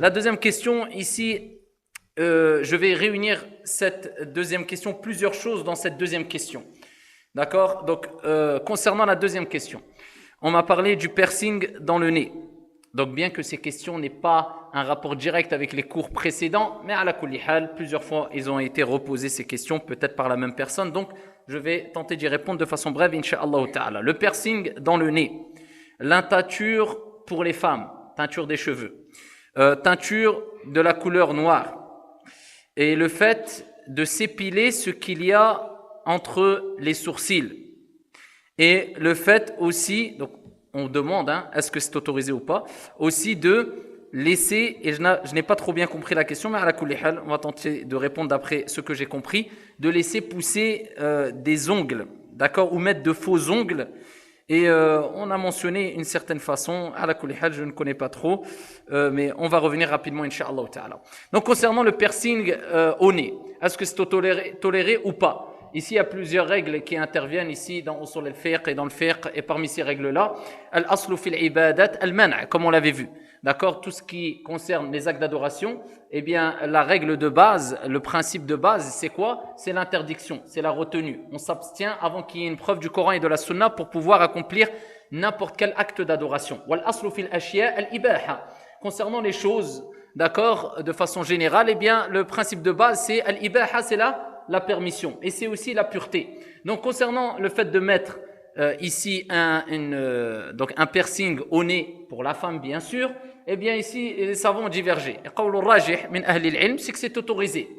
La deuxième question, ici, je vais réunir cette deuxième question, plusieurs choses dans cette deuxième question. D'accord? Donc, concernant la deuxième question, on m'a parlé du piercing dans le nez. Donc, bien que ces questions n'aient pas un rapport direct avec les cours précédents, mais à la kulli hal, plusieurs fois, ils ont été reposés ces questions, peut-être par la même personne. Donc, je vais tenter d'y répondre de façon brève, incha'Allah ta'ala. Le piercing dans le nez, l'inteinture pour les femmes, teinture des cheveux, teinture de la couleur noire, et le fait de s'épiler ce qu'il y a entre les sourcils, et le fait aussi, donc on demande, est-ce que c'est autorisé ou pas, aussi de laisser, et je n'ai pas trop bien compris la question, mais à la kulli hal, on va tenter de répondre d'après ce que j'ai compris, de laisser pousser des ongles, d'accord, ou mettre de faux ongles. Et on a mentionné une certaine façon, à la kulli hal, je ne connais pas trop, mais on va revenir rapidement, incha'Allah ta'ala. Donc concernant le piercing au nez, est-ce que c'est toléré ou pas? Ici, il y a plusieurs règles qui interviennent ici dans Usul al-Fiqh et dans le Fiqh, et parmi ces règles-là, al-aslu fil ibadat al-man', comme on l'avait vu. D'accord? Tout ce qui concerne les actes d'adoration, eh bien, la règle de base, le principe de base, c'est quoi? C'est l'interdiction, c'est la retenue. On s'abstient avant qu'il y ait une preuve du Coran et de la Sunna pour pouvoir accomplir n'importe quel acte d'adoration. Wal-aslu fil ashya al-ibaha. Concernant les choses, d'accord, de façon générale, eh bien, le principe de base, c'est al-ibaha, c'est la permission, et c'est aussi la pureté. Donc concernant le fait de mettre ici donc un piercing au nez pour la femme, bien sûr, eh bien ici les savants ont divergé. C'est que c'est autorisé.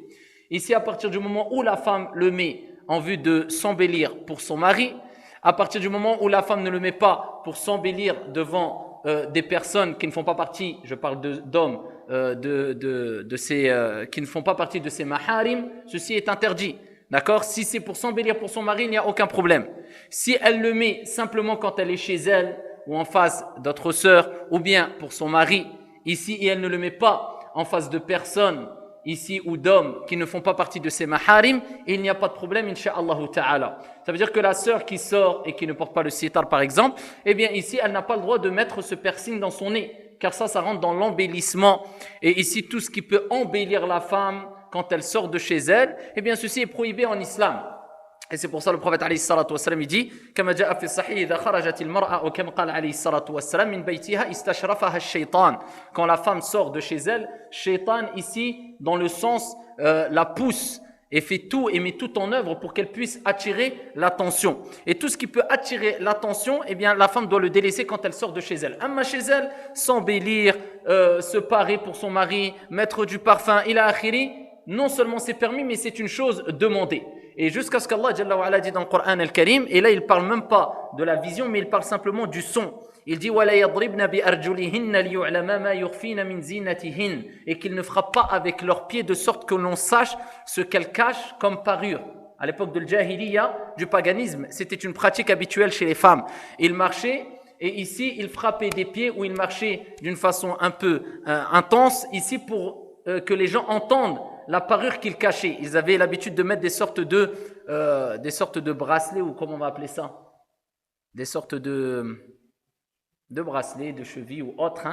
Ici, à partir du moment où la femme le met en vue de s'embellir pour son mari, à partir du moment où la femme ne le met pas pour s'embellir devant des personnes qui ne font pas partie, je parle d'hommes, qui ne font pas partie de ses maharim, ceci est interdit. D'accord? Si c'est pour s'embellir pour son mari, il n'y a aucun problème. Si elle le met simplement quand elle est chez elle ou en face d'autres sœurs, ou bien pour son mari ici, et elle ne le met pas en face de personnes ici ou d'hommes qui ne font pas partie de ses maharim, il n'y a pas de problème, incha'Allah ta'ala. Ça veut dire que la sœur qui sort et qui ne porte pas le sitar par exemple, eh bien ici elle n'a pas le droit de mettre ce piercing dans son nez, car ça rentre dans l'embellissement. Et ici, tout ce qui peut embellir la femme quand elle sort de chez elle, eh bien, ceci est prohibé en islam. Et c'est pour ça le prophète alayhi salatu wassalam, il dit, كما جاء في الصحيح إذا خرجت المرأة أو كما قال عليه الصلاة والسلام من بيتها استشرفها الشيطان. Quand la femme sort de chez elle, shaitan ici, dans le sens, la pousse et fait tout et met tout en œuvre pour qu'elle puisse attirer l'attention. Et tout ce qui peut attirer l'attention, eh bien, la femme doit le délaisser quand elle sort de chez elle. Amma chez elle, s'embellir, se parer pour son mari, mettre du parfum, ila akhiri, non seulement c'est permis, mais c'est une chose demandée. Et jusqu'à ce qu'Allah Jalla wa Ala dit dans le Coran al-Karim, et là il parle même pas de la vision, mais il parle simplement du son. Il dit وَلَا يَضْرِبْنَ بِأَرْجُلِهِنَّ لِيُعْلَمَ مَا يُخْفِينَ مِنْ زِينَتِهِنَّ, et qu'il ne frappe pas avec leurs pieds de sorte que l'on sache ce qu'elles cachent comme parure. À l'époque de l'Jahiliya, du paganisme, c'était une pratique habituelle chez les femmes. Ils marchaient, et ici ils frappaient des pieds, ou ils marchaient d'une façon un peu intense, ici pour que les gens entendent la parure qu'ils cachaient. Ils avaient l'habitude de mettre des sortes de bracelets, ou comment on va appeler ça, des sortes de bracelets, de chevilles ou autres.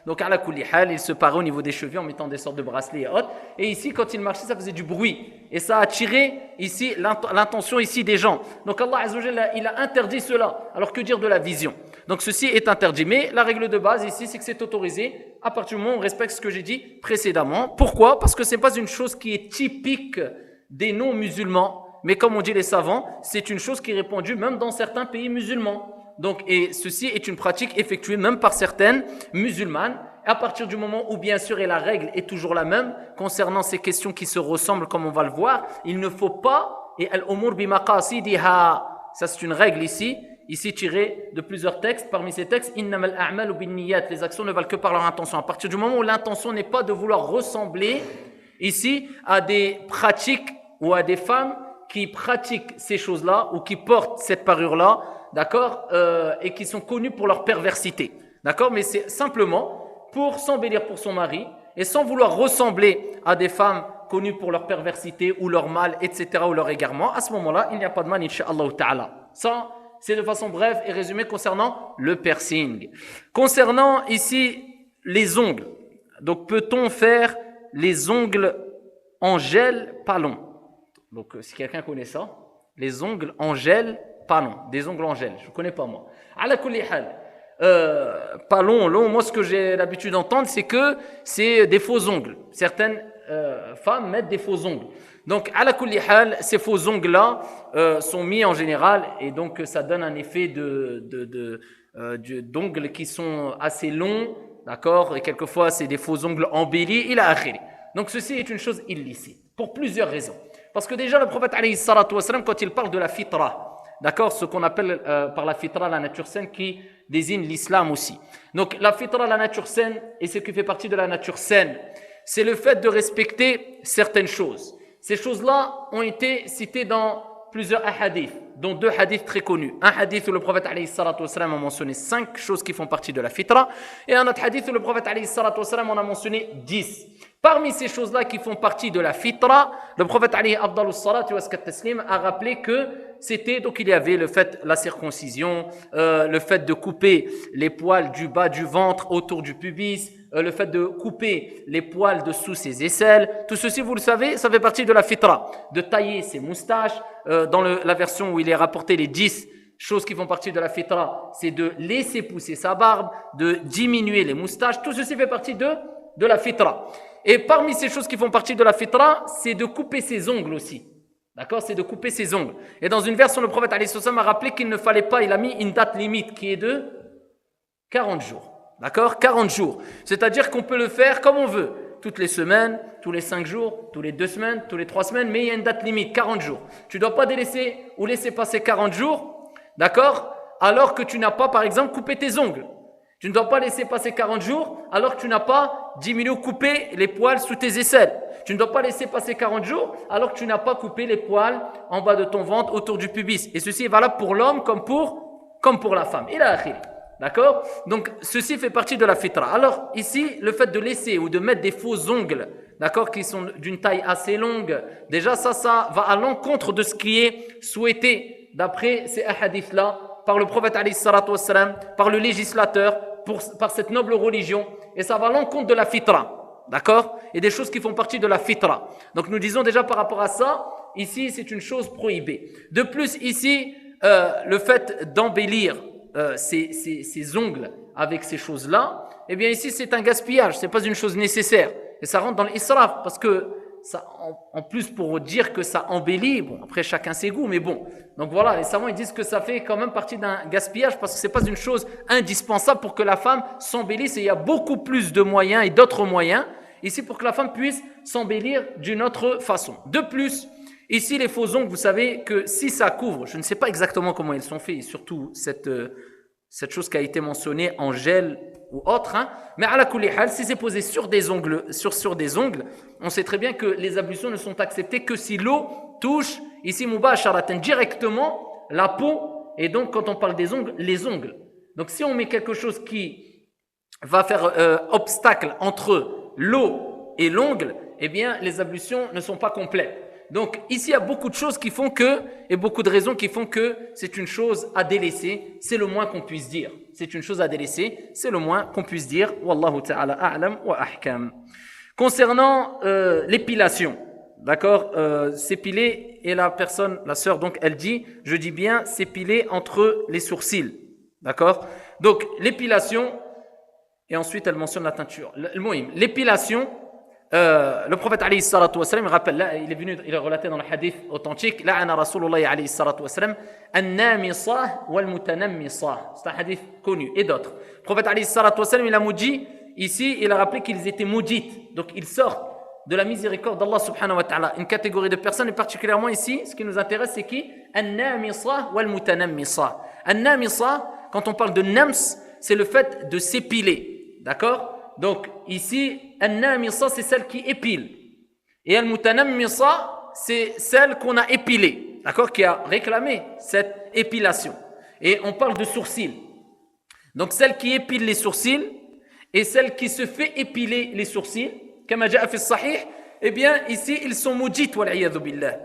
Donc, à la kulli hal, ils se paraient au niveau des chevilles en mettant des sortes de bracelets et autres. Et ici, quand ils marchaient, ça faisait du bruit. Et ça a attiré ici l'intention ici des gens. Donc, Allah Azza wa Jalla, il a interdit cela. Alors, que dire de la vision? Donc, ceci est interdit. Mais la règle de base ici, c'est que c'est autorisé à partir du moment où on respecte ce que j'ai dit précédemment. Pourquoi? Parce que ce n'est pas une chose qui est typique des non-musulmans. Mais comme on dit les savants, c'est une chose qui est répandue même dans certains pays musulmans. Donc, et ceci est une pratique effectuée même par certaines musulmanes. À partir du moment où, bien sûr, et la règle est toujours la même, concernant ces questions qui se ressemblent, comme on va le voir, il ne faut pas, et al-umur bi maqasidiha, ça c'est une règle ici tirée de plusieurs textes. Parmi ces textes, innamal a'malu bin niyyat, les actions ne valent que par leur intention. À partir du moment où l'intention n'est pas de vouloir ressembler ici à des pratiques ou à des femmes qui pratiquent ces choses-là ou qui portent cette parure-là, d'accord, et qui sont connus pour leur perversité, d'accord, mais c'est simplement pour s'embellir pour son mari et sans vouloir ressembler à des femmes connues pour leur perversité ou leur mal, etc., ou leur égarement. À ce moment-là, il n'y a pas de mal, incha'Allah ta'ala. Ça, c'est de façon brève et résumée concernant le piercing. Concernant ici les ongles, donc peut-on faire les ongles en gel pas long? Donc si quelqu'un connaît ça, les ongles en gel pas long, des ongles en gel, je ne connais pas moi. Ala kulli hal, pas long, moi ce que j'ai l'habitude d'entendre c'est que c'est des faux ongles. Certaines femmes mettent des faux ongles. Donc ala kulli hal, ces faux ongles là sont mis en général et donc ça donne un effet d'ongles qui sont assez longs, d'accord, et quelquefois c'est des faux ongles embellis, ila akhiri. Donc ceci est une chose illicite pour plusieurs raisons. Parce que déjà le prophète alayhi salatu wassalam, quand il parle de la fitra, d'accord, ce qu'on appelle par la fitra la nature saine qui désigne l'islam aussi. Donc la fitra, la nature saine, et ce qui fait partie de la nature saine, c'est le fait de respecter certaines choses. Ces choses-là ont été citées dans plusieurs hadiths, dont 2 hadiths très connus. Un hadith où le prophète alayhi salatu wassalam a mentionné 5 choses qui font partie de la fitra, et un autre hadith où le prophète alayhi salatu wassalam en a mentionné 10. Parmi ces choses-là qui font partie de la fitra, le prophète alayhi afdalus salatu wassalam a rappelé que c'était, donc il y avait le fait, la circoncision, le fait de couper les poils du bas du ventre autour du pubis, le fait de couper les poils dessous ses aisselles, tout ceci vous le savez, ça fait partie de la fitra, de tailler ses moustaches, dans la version où il est rapporté les 10 choses qui font partie de la fitra, c'est de laisser pousser sa barbe, de diminuer les moustaches, tout ceci fait partie de la fitra. Et parmi ces choses qui font partie de la fitra, c'est de couper ses ongles aussi. D'accord, c'est de couper ses ongles. Et dans une version, le prophète alayhi sallam a rappelé qu'il ne fallait pas, il a mis une date limite qui est de 40 jours. D'accord, 40 jours. C'est-à-dire qu'on peut le faire comme on veut. Toutes les semaines, tous les 5 jours, tous les 2 semaines, tous les 3 semaines, mais il y a une date limite, 40 jours. Tu ne dois pas délaisser ou laisser passer 40 jours, d'accord, alors que tu n'as pas, par exemple, coupé tes ongles. Tu ne dois pas laisser passer 40 jours alors que tu n'as pas diminué ou coupé les poils sous tes aisselles. Tu ne dois pas laisser passer 40 jours alors que tu n'as pas coupé les poils en bas de ton ventre autour du pubis. Et ceci est valable pour l'homme comme pour la femme. Ila akhiri. D'accord? Donc, ceci fait partie de la fitra. Alors, ici, le fait de laisser ou de mettre des faux ongles, d'accord, qui sont d'une taille assez longue, déjà, ça va à l'encontre de ce qui est souhaité d'après ces hadiths-là, par le prophète alayhi salatu wassalam, par le législateur, par cette noble religion, et ça va à l'encontre de la fitra, d'accord, et des choses qui font partie de la fitra. Donc nous disons déjà par rapport à ça, ici c'est une chose prohibée. De plus ici, le fait d'embellir ces ongles avec ces choses-là, eh bien ici c'est un gaspillage, c'est pas une chose nécessaire, et ça rentre dans l'israf, parce que ça, en plus pour dire que ça embellit, bon après chacun ses goûts, mais bon, donc voilà, les savants ils disent que ça fait quand même partie d'un gaspillage parce que c'est pas une chose indispensable pour que la femme s'embellisse, et il y a beaucoup plus de moyens et d'autres moyens ici pour que la femme puisse s'embellir d'une autre façon. De plus, ici les faux ongles, vous savez que si ça couvre, je ne sais pas exactement comment ils sont faits, et surtout cette chose qui a été mentionnée en gel ou autre, hein, mais à la kulli hal, si c'est posé sur des ongles, sur des ongles, on sait très bien que les ablutions ne sont acceptées que si l'eau touche, ici mubasharatan, directement la peau, et donc quand on parle des ongles, les ongles. Donc si on met quelque chose qui va faire obstacle entre l'eau et l'ongle, eh bien les ablutions ne sont pas complètes. Donc ici il y a beaucoup de choses qui font que, et beaucoup de raisons qui font que c'est une chose à délaisser, c'est le moins qu'on puisse dire. C'est une chose à délaisser, c'est le moins qu'on puisse dire. Wallahu ta'ala a'lam wa ahkam. Concernant l'épilation, d'accord, s'épiler, et la sœur donc elle dit, je dis bien s'épiler entre les sourcils, d'accord. Donc l'épilation, et ensuite elle mentionne la teinture. L'épilation, le prophète alayhi salatu wassalam, il rappelle, là, il est relaté dans le hadith authentique, la'ana Rasulullah alayhi salatu wassalam, an-namisah wal-mutanammisah. C'est un hadith connu, et d'autres. Le prophète alayhi salatu wassalam, il a maudit, ici, il a rappelé qu'ils étaient maudites, donc ils sortent de la miséricorde d'Allah subhanahu wa ta'ala. Une catégorie de personnes, et particulièrement ici, ce qui nous intéresse, c'est qui? An-namisah wal-mutanammisah. An-namisah, quand on parle de nams, c'est le fait de s'épiler, d'accord? Donc ici, an-namisa, c'est celle qui épile. Et al-mutanammisa, c'est celle qu'on a épilée, d'accord, qui a réclamé cette épilation. Et on parle de sourcils. Donc celle qui épile les sourcils et celle qui se fait épiler les sourcils, kama ja'a fi sahih, eh bien ici ils sont maudites, wal'iyadhu billah.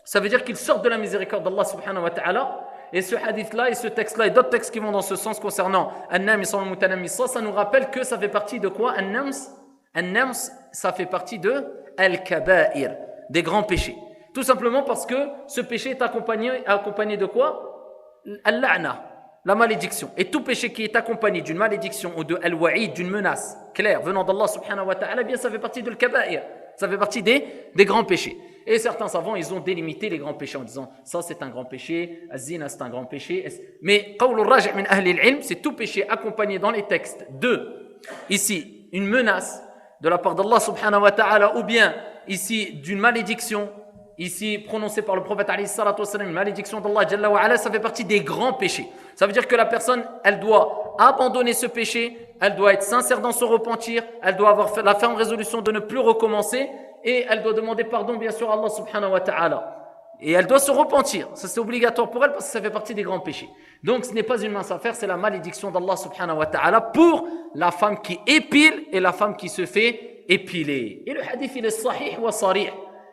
Ça veut dire qu'ils sortent de la miséricorde d'Allah subhanahu wa ta'ala. Et ce hadith-là et ce texte-là et d'autres textes qui vont dans ce sens concernant An-Namis wa Mutanamisa, ça nous rappelle que ça fait partie de quoi? An-Nams, An-nams, ça fait partie de al-kaba'ir, des grands péchés. Tout simplement parce que ce péché est accompagné de quoi? Al-la'na, la malédiction. Et tout péché qui est accompagné d'une malédiction ou de al-wa'id, d'une menace claire venant d'Allah subhanahu wa ta'ala, bien ça fait partie de al-kaba'ir. Ça fait partie des grands péchés. Et certains savants, ils ont délimité les grands péchés en disant ça c'est un grand péché, az-zina c'est un grand péché. Mais qawlu raj' min ahli al-ilm, c'est tout péché accompagné dans les textes de, ici, une menace de la part d'Allah subhanahu wa ta'ala, ou bien ici d'une malédiction, ici prononcée par le prophète alayhi salatu wassalam, une malédiction d'Allah jalla wa ala, ça fait partie des grands péchés. Ça veut dire que la personne, elle doit abandonner ce péché, elle doit être sincère dans son repentir, elle doit avoir fait la ferme résolution de ne plus recommencer, et elle doit demander pardon bien sûr à Allah subhanahu wa ta'ala. Et elle doit se repentir, ça c'est obligatoire pour elle parce que ça fait partie des grands péchés. Donc ce n'est pas une mince affaire, c'est la malédiction d'Allah subhanahu wa ta'ala pour la femme qui épile et la femme qui se fait épiler. Et le hadith il est sahih wa sarih,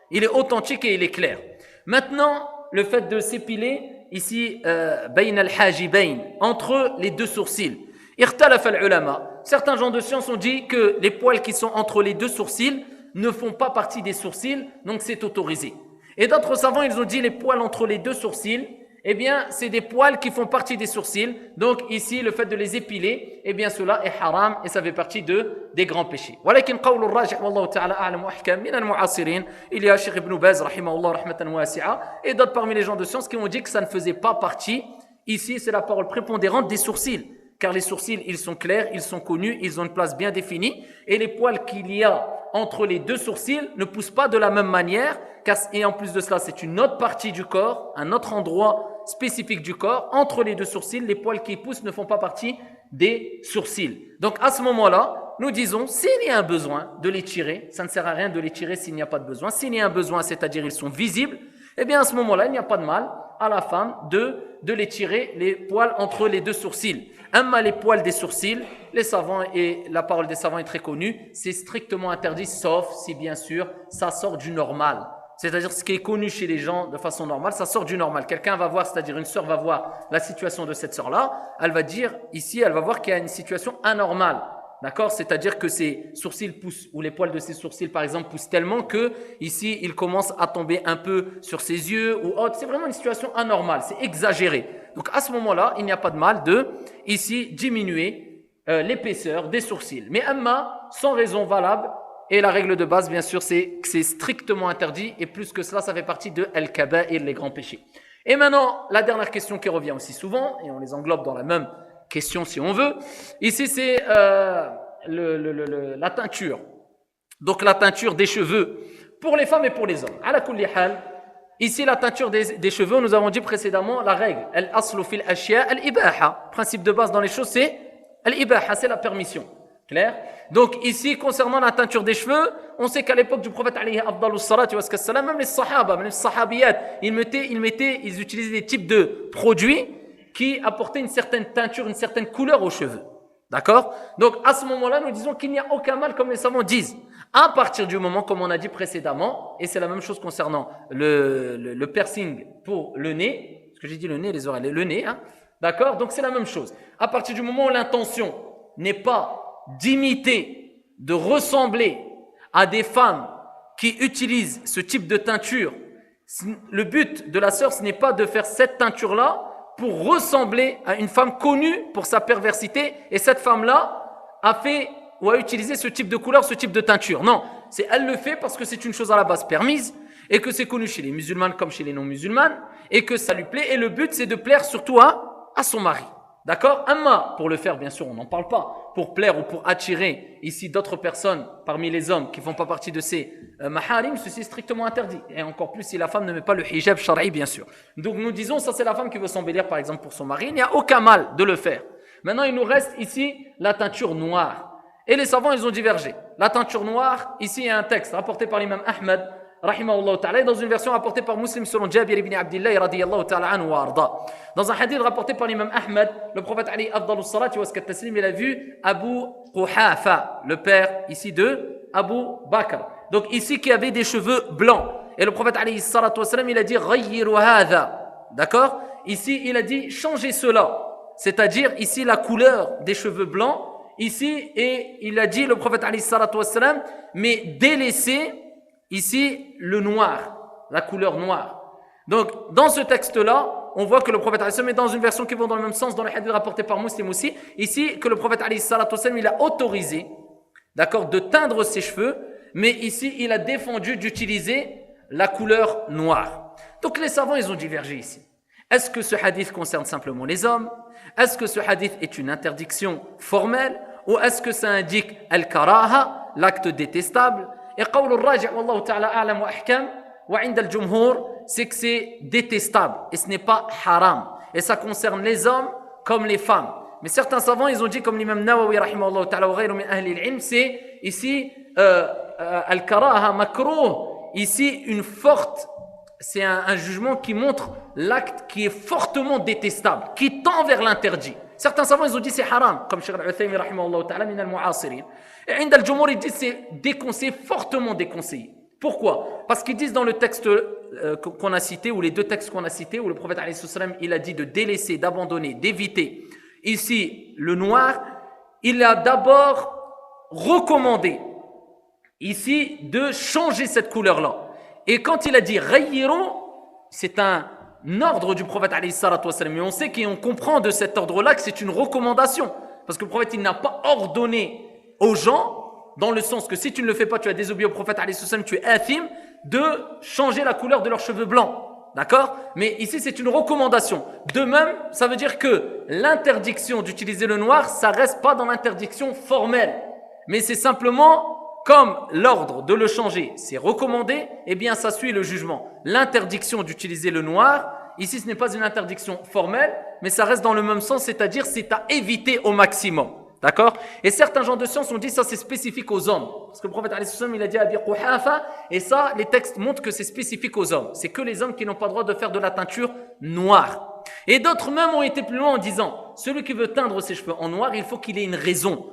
il est authentique et il est clair. Maintenant, le fait de s'épiler ici, bayn al-hajibayn, entre les deux sourcils. Ikhtalaf al-ulama. Certains gens de science ont dit que les poils qui sont entre les deux sourcils ne font pas partie des sourcils, donc c'est autorisé. Et d'autres savants, ils ont dit les poils entre les deux sourcils, eh bien, c'est des poils qui font partie des sourcils. Donc ici, le fait de les épiler, eh bien, cela est haram et ça fait partie des grands péchés. ولكن قول الراجح والله تعالى أعلم وأحكم من المعاصرين, il y a Cheikh Ibn Baz rahimahullah rahmatan wasi'a et d'autres parmi les gens de science qui ont dit que ça ne faisait pas partie. Ici, c'est la parole prépondérante des sourcils. Car les sourcils, ils sont clairs, ils sont connus, ils ont une place bien définie. Et les poils qu'il y a entre les deux sourcils ne poussent pas de la même manière. Et en plus de cela, c'est une autre partie du corps, un autre endroit spécifique du corps. Entre les deux sourcils, les poils qui poussent ne font pas partie des sourcils. Donc à ce moment-là, nous disons, s'il y a un besoin de les tirer, ça ne sert à rien de les tirer s'il n'y a pas de besoin. S'il y a un besoin, c'est-à-dire ils sont visibles, eh bien à ce moment-là, il n'y a pas de mal à la femme de les tirer, les poils entre les deux sourcils. Amma les poils des sourcils, les savants, et la parole des savants est très connue, c'est strictement interdit, sauf si bien sûr ça sort du normal. C'est-à-dire ce qui est connu chez les gens de façon normale, ça sort du normal. Quelqu'un va voir, c'est-à-dire une sœur va voir la situation de cette sœur-là, elle va dire, ici, elle va voir qu'il y a une situation anormale. D'accord? C'est-à-dire que ses sourcils poussent, ou les poils de ses sourcils, par exemple, poussent tellement que, ici, ils commencent à tomber un peu sur ses yeux ou autre. C'est vraiment une situation anormale, c'est exagéré. Donc, à ce moment-là, il n'y a pas de mal de, ici, diminuer l'épaisseur des sourcils. Mais amma, sans raison valable, et la règle de base, bien sûr, c'est que c'est strictement interdit, et plus que cela, ça fait partie de al-kaba'ir, les grands péchés. Et maintenant, la dernière question qui revient aussi souvent, et on les englobe dans la même question si on veut. Ici, c'est la teinture. Donc, la teinture des cheveux pour les femmes et pour les hommes. Ala kulli hal, ici, la teinture des cheveux, nous avons dit précédemment la règle. Al-aslu fil ashya al-ibaha. Principe de base dans les choses, c'est al-ibaha, c'est la permission. Clair? Donc, ici, concernant la teinture des cheveux, on sait qu'à l'époque du prophète, alayhi afdalus salatu wa salam, même les sahaba, même les sahabiyat, ils utilisaient des types de produits qui apportait une certaine teinture, une certaine couleur aux cheveux. D'accord? Donc, à ce moment-là, nous disons qu'il n'y a aucun mal, comme les savants disent. À partir du moment, comme on a dit précédemment, et c'est la même chose concernant le piercing pour le nez, parce que j'ai dit le nez, les oreilles, le nez, hein? D'accord? Donc, c'est la même chose. À partir du moment où l'intention n'est pas d'imiter, de ressembler à des femmes qui utilisent ce type de teinture, le but de la sœur, ce n'est pas de faire cette teinture-là pour ressembler à une femme connue pour sa perversité, et cette femme-là a fait ou a utilisé ce type de couleur, ce type de teinture. Non, elle le fait parce que c'est une chose à la base permise, et que c'est connu chez les musulmanes comme chez les non-musulmanes, et que ça lui plaît, et le but c'est de plaire surtout à son mari. D'accord? Amma, pour le faire, bien sûr, on n'en parle pas. Pour plaire ou pour attirer ici d'autres personnes parmi les hommes qui ne font pas partie de ces maharim, ceci est strictement interdit. Et encore plus si la femme ne met pas le hijab shara'i, bien sûr. Donc nous disons, ça c'est la femme qui veut s'embellir par exemple pour son mari. Il n'y a aucun mal de le faire. Maintenant, il nous reste ici la teinture noire. Et les savants, ils ont divergé. La teinture noire, ici il y a un texte rapporté par l'imam Ahmad, rahimahullah ta'ala, dans une version rapportée par Muslim selon Jabir ibn Abdillah radiyallahu ta'ala anhu wa arda. Dans un hadith rapporté par l'imam Ahmad, le prophète Ali afdalus salati wa taslim, il a vu Abu Quhafa, le père ici de Abu Bakr. Donc ici qui avait des cheveux blancs. Et le prophète Ali salatu wa salam, il a dit ghayyiru hadha. D'accord? Ici il a dit changez cela. C'est-à-dire ici la couleur des cheveux blancs, ici, et il a dit, le prophète alayhi salatu wassalam, mais délaissez ici le noir, la couleur noire. Donc, dans ce texte-là, on voit que le prophète alayhi salatu wassalam est dans une version qui va dans le même sens, dans le hadith rapporté par Muslim aussi, ici, que le prophète alayhi salatu wassalam, il a autorisé, d'accord, de teindre ses cheveux, mais ici, il a défendu d'utiliser la couleur noire. Donc, les savants, ils ont divergé ici. Est-ce que ce hadith concerne simplement les hommes? Est-ce que ce hadith est une interdiction formelle? Ou est-ce que ça indique al-karaha, l'acte détestable? Et qawl al-raji' wallahu ta'ala a'lam wa ahkam, wa 'inda al-jumhur, c'est que c'est détestable et ce n'est pas haram. Et ça concerne les hommes comme les femmes. Mais certains savants, ils ont dit, comme l'imam Nawawi rahimahullah ta'ala wa ghayru min ahli al-ilm, c'est ici al-karaha makruh, ici une forte, c'est un jugement qui montre l'acte qui est fortement détestable, qui tend vers l'interdit. Certains savants, ils ont dit c'est haram, comme Cheikh al-Uthaymi rahimahullah ta'ala min al-mu'asirin. Et Inda al-Jumhur, ils disent c'est déconseillé, fortement déconseillé. Pourquoi? Parce qu'ils disent dans le texte qu'on a cité, ou les deux textes qu'on a cités, où le prophète alayhi salam, il a dit de délaisser, d'abandonner, d'éviter ici le noir, il a d'abord recommandé ici de changer cette couleur-là. Et quand il a dit Ghayyiru, c'est un ordre du prophète alayhi salatu wassalam. Mais on sait qu'on comprend de cet ordre-là que c'est une recommandation. Parce que le prophète, il n'a pas ordonné aux gens, dans le sens que si tu ne le fais pas, tu as désobéi au prophète alayhi salatu wassalam, tu es athim, de changer la couleur de leurs cheveux blancs. D'accord? Mais ici, c'est une recommandation. De même, ça veut dire que l'interdiction d'utiliser le noir, ça reste pas dans l'interdiction formelle. Mais c'est simplement... Comme l'ordre de le changer, c'est recommandé, eh bien ça suit le jugement. L'interdiction d'utiliser le noir, ici ce n'est pas une interdiction formelle, mais ça reste dans le même sens, c'est-à-dire c'est à éviter au maximum. D'accord? Et certains gens de science ont dit ça c'est spécifique aux hommes. Parce que le prophète alayhi salam, il a dit à Abi Quhafa, et ça les textes montrent que c'est spécifique aux hommes. C'est que les hommes qui n'ont pas le droit de faire de la teinture noire. Et d'autres même ont été plus loin en disant, celui qui veut teindre ses cheveux en noir, il faut qu'il ait une raison.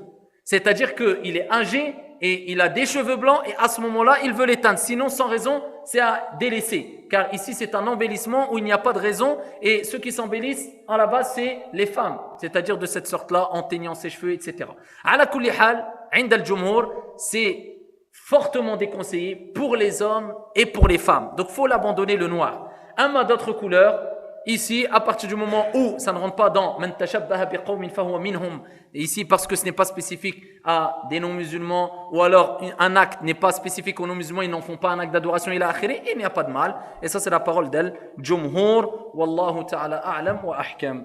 C'est-à-dire qu'il est âgé et il a des cheveux blancs et à ce moment-là, il veut les teindre. Sinon, sans raison, c'est à délaisser. Car ici, c'est un embellissement où il n'y a pas de raison et ceux qui s'embellissent, à la base, c'est les femmes. C'est-à-dire de cette sorte-là, en teignant ses cheveux, etc. Ala kulli hal, 'inda al-jumhur, c'est fortement déconseillé pour les hommes et pour les femmes. Donc, il faut l'abandonner le noir. Amma d'autres couleurs, ici, à partir du moment où ça ne rentre pas dans man tashabbaha biqawmin fahuwa minhum, ici parce que ce n'est pas spécifique à des non-musulmans, ou alors un acte n'est pas spécifique aux non-musulmans, ils n'en font pas un acte d'adoration, ila akhiri, il n'y a pas de mal. Et ça, c'est la parole d'Al-Jumhur. Wallahu ta'ala a'lam wa ahkam.